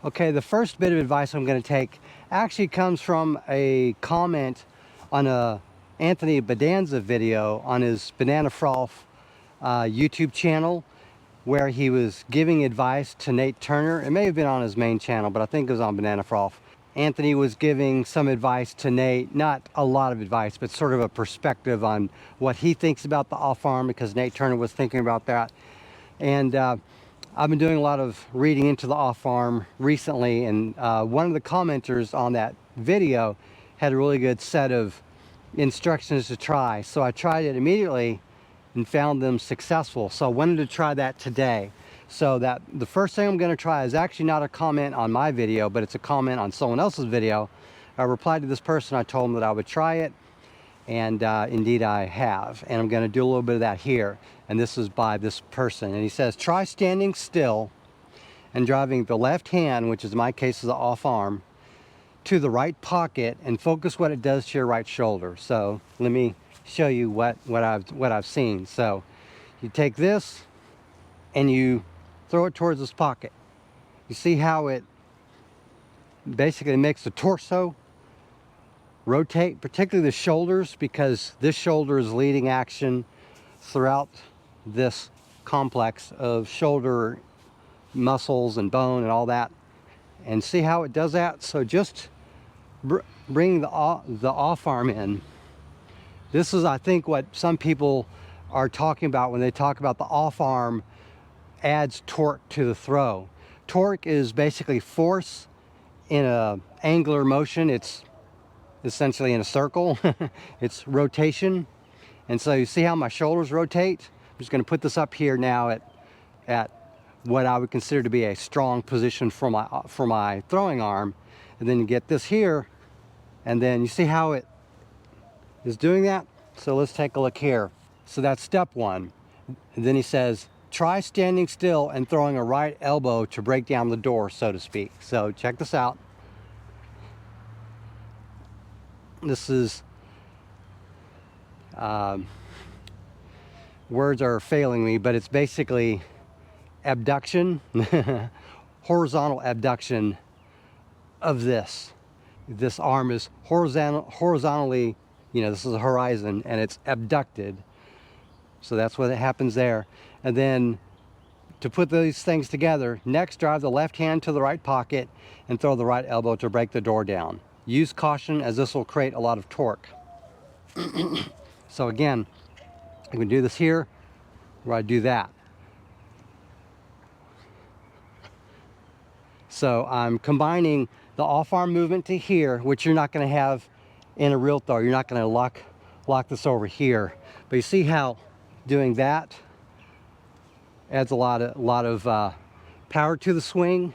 Okay, the first bit of advice I'm going to take actually comes from a comment on a Anthony Bedanza video on his Banana Froth YouTube channel, where he was giving advice to Nate Turner. It may have been on his main channel, but I think it was on Banana Froth. Anthony was giving some advice to Nate, not a lot of advice, but sort of a perspective on what he thinks about the off arm, because Nate Turner was thinking about that. And I've been doing a lot of reading into the off arm recently, and one of the commenters on that video had a really good set of instructions to try. So I tried it immediately and found them successful. So I wanted to try that today. So that the first thing I'm going to try is actually not a comment on my video, but it's a comment on someone else's video. I replied to this person, I told them that I would try it, and indeed I have. And I'm going to do a little bit of that here. And this is by this person. And he says, try standing still and driving the left hand, which is in my case is the off arm, to the right pocket, and focus what it does to your right shoulder. So let me show you what I've seen. So you take this and you throw it towards this pocket. You see how it basically makes the torso rotate, particularly the shoulders, because this shoulder is leading action throughout this complex of shoulder muscles and bone and all that. And see how it does that? So just bring the off arm in. This is, I think, what some people are talking about when they talk about the off arm adds torque to the throw. Torque is basically force in an angular motion. It's essentially in a circle. It's rotation. And so you see how my shoulders rotate? I'm just going to put this up here now at what I would consider to be a strong position for my throwing arm. And then you get this here, and then you see how it is doing that? So let's take a look here. So that's step one. And then he says, try standing still and throwing a right elbow to break down the door, so to speak. So check this out. This is, words are failing me, but it's basically abduction, horizontal abduction of this. This arm is horizontally, this is a horizon, and it's abducted. So that's what happens there. And then to put these things together, next drive the left hand to the right pocket and throw the right elbow to break the door down. Use caution, as this will create a lot of torque. So again, I'm going to do this here where I do that. So I'm combining the off arm movement to here, which you're not going to have in a real throw. You're not going to lock this over here. But you see how doing that adds a lot of power to the swing.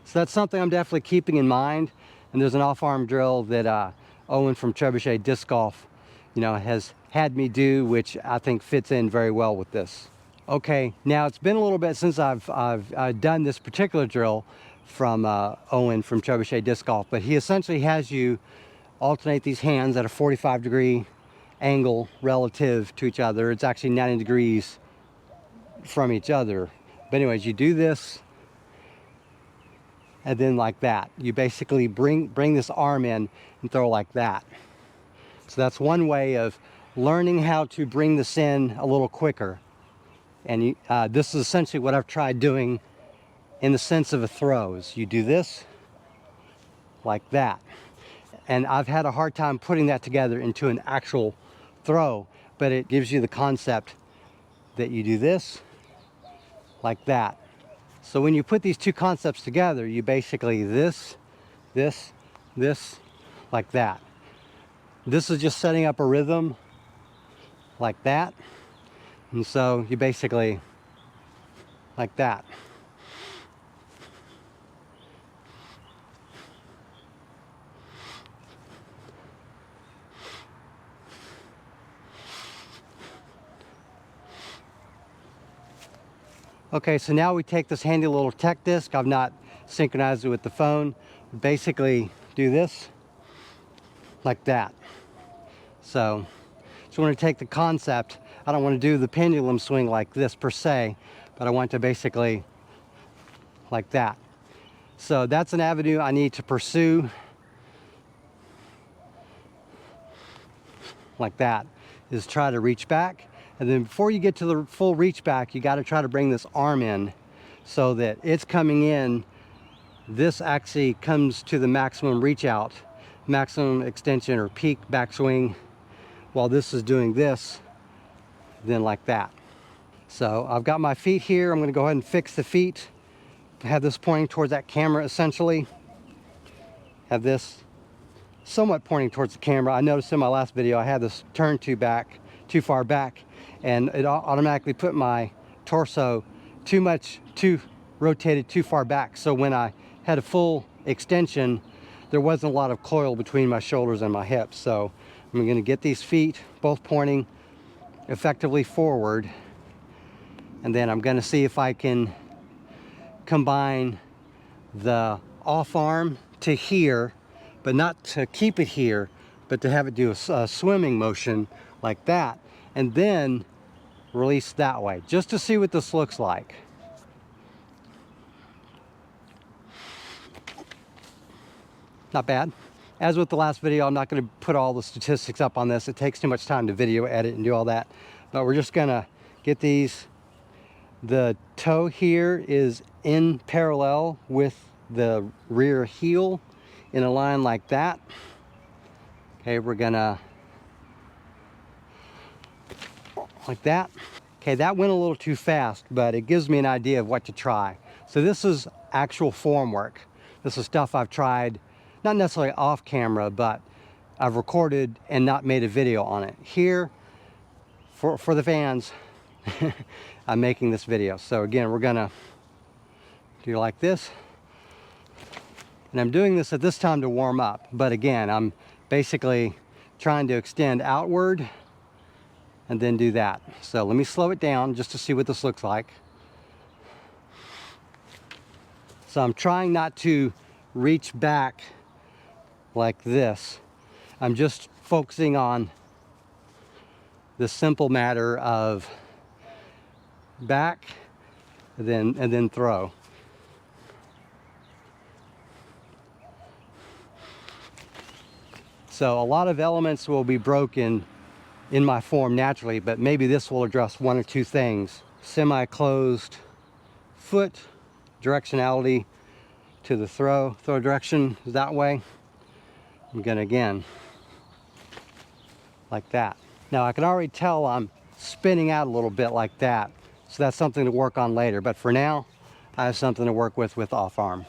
So that's something I'm definitely keeping in mind. And there's an off arm drill that Owen from Trebuchet Disc Golf, has had me do, which I think fits in very well with this. Okay, now it's been a little bit since I've done this particular drill from Owen from Trebuchet Disc Golf, but he essentially has you alternate these hands at a 45-degree angle relative to each other. It's actually 90 degrees from each other. But anyways, you do this, and then like that. You basically bring this arm in and throw like that. So that's one way of learning how to bring this in a little quicker. And this is essentially what I've tried doing in the sense of a throw. Is you do this like that. And I've had a hard time putting that together into an actual throw, but it gives you the concept that you do this like that. So when you put these two concepts together, you basically this, like that. This is just setting up a rhythm like that. And so you basically like that. Okay, so now we take this handy little tech disc. I've not synchronized it with the phone. Basically do this like that. So just want to take the concept. I don't want to do the pendulum swing like this per se, but I want to basically like that. So that's an avenue I need to pursue. Like that, is try to reach back. And then before you get to the full reach back, you got to try to bring this arm in so that it's coming in. This actually comes to the maximum reach out, maximum extension or peak backswing, while this is doing this, then like that. So I've got my feet here. I'm going to go ahead and fix the feet. Have this pointing towards that camera essentially. Have this somewhat pointing towards the camera. I noticed in my last video I had this turned too far back, and it automatically put my torso too rotated too far back. So when I had a full extension, there wasn't a lot of coil between my shoulders and my hips. So I'm going to get these feet both pointing effectively forward, and then I'm going to see if I can combine the off arm to here, but not to keep it here, but to have it do a swimming motion like that, and then release that way, just to see what this looks like. Not bad. As with the last video, I'm not going to put all the statistics up on this. It takes too much time to video edit and do all that. But we're just going to get these. The toe here is in parallel with the rear heel in a line like that. Okay, we're gonna, like that. Okay, that went a little too fast, but it gives me an idea of what to try. So this is actual form work. This is stuff I've tried, not necessarily off camera, but I've recorded and not made a video on it. Here, for the fans, I'm making this video. So again, we're gonna do like this. And I'm doing this at this time to warm up. But again, I'm basically trying to extend outward and then do that. So let me slow it down just to see what this looks like. So I'm trying not to reach back like this. I'm just focusing on the simple matter of back and then throw. So a lot of elements will be broken in my form naturally, but maybe this will address one or two things. Semi-closed foot, directionality to the throw direction is that way. I'm gonna, again, like that. Now I can already tell I'm spinning out a little bit like that, so that's something to work on later. But for now, I have something to work with off arm.